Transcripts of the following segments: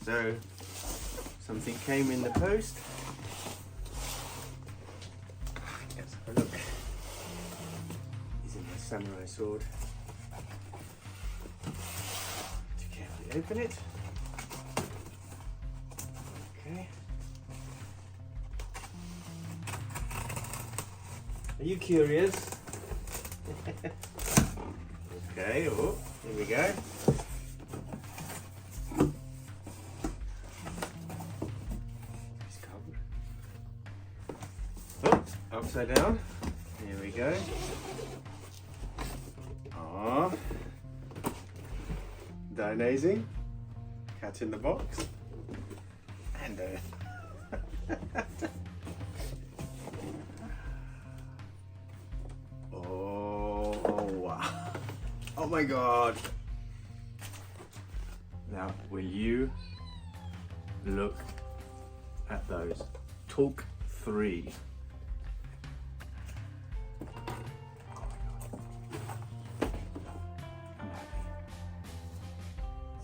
So something came in the post. Let's have a look. Using my samurai sword to carefully open it. Okay. Are you curious? Okay, oh, here we go. It's covered. Oh, upside down. Here we go. Ah, Dainese, cat in the box, and oh my God. Now, will you look at those? Talk 3. Oh my God. I'm happy.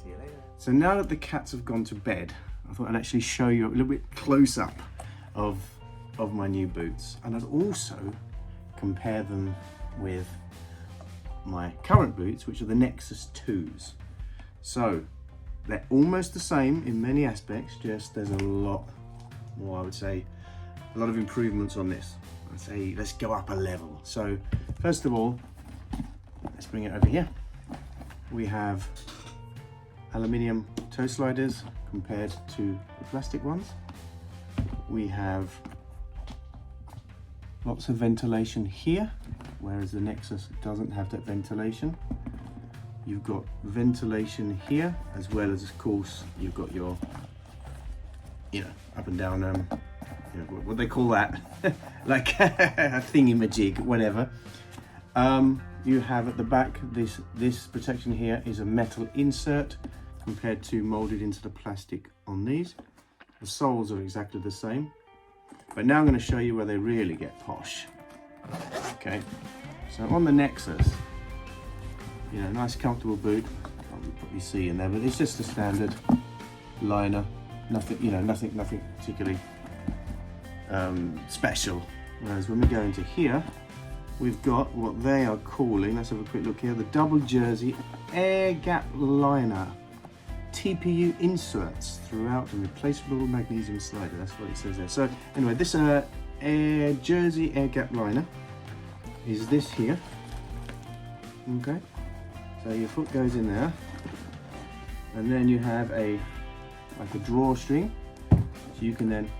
See you later. So now that the cats have gone to bed, I thought I'd actually show you a little bit close up of my new boots. And I'd also compare them with my current boots, which are the Nexus 2s. So they're almost the same in many aspects, just there's a lot more, I would say, a lot of improvements on this. I'd say let's go up a level. So first of all, let's bring it over here. We have aluminium toe sliders compared to the plastic ones. We have lots of ventilation here, whereas the Nexus doesn't have that ventilation. You've got ventilation here, as well as, of course, you've got your, up and down, what they call that, like a thingy-majig, whatever. You have at the back, this protection here is a metal insert compared to molded into the plastic on these. The soles are exactly the same. But now I'm going to show you where they really get posh. Okay, so on the Nexus, nice comfortable boot. Can't probably see in there, but it's just a standard liner. Nothing, nothing particularly special. Whereas when we go into here, we've got what they are calling, let's have a quick look here, the double jersey air gap liner. TPU inserts throughout a replaceable magnesium slider. That's what it says there. So anyway, this jersey air gap liner is this here. Okay, so your foot goes in there, and then you have like a drawstring, so you can then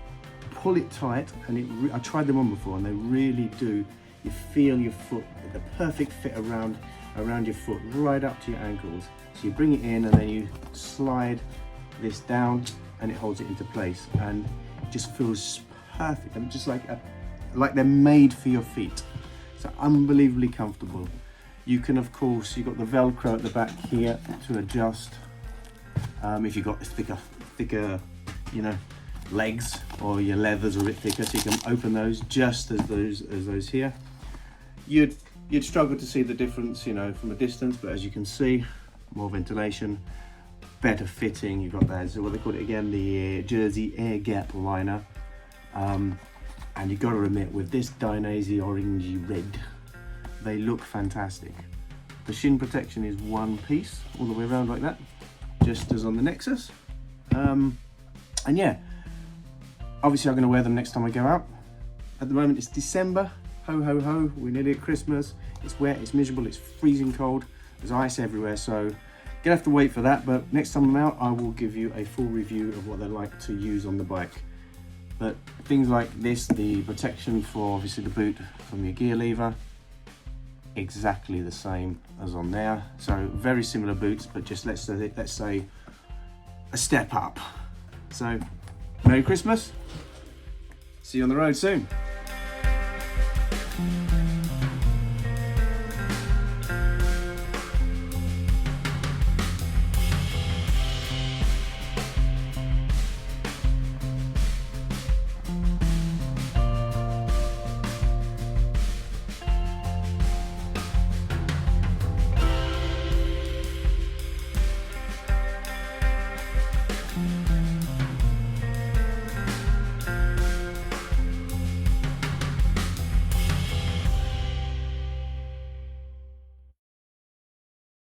pull it tight. And I tried them on before, and they really do. You feel your foot, the perfect fit around your foot, right up to your ankles. So you bring it in, and then you slide this down, and it holds it into place, and it just feels perfect. And just like they're made for your feet. So unbelievably comfortable. You can, of course, you've got the Velcro at the back here to adjust. If you've got thicker, legs, or your leathers are a bit thicker, so you can open those just as those here. You'd struggle to see the difference, from a distance, but as you can see, more ventilation, better fitting. You've got that, so what they call it again, the jersey air gap liner. And you've got to admit, with this Dainese orangey red, they look fantastic. The shin protection is one piece all the way around like that, just as on the Nexus. And yeah, obviously I'm going to wear them next time I go out. At the moment it's December, ho ho ho, we're nearly at Christmas. It's wet, it's miserable, it's freezing cold, there's ice everywhere, so gonna have to wait for that. But next time I'm out, I will give you a full review of what they're like to use on the bike. But things like this, the protection for obviously the boot from your gear lever, exactly the same as on there. So very similar boots, but just let's say a step up. So Merry Christmas, see you on the road soon.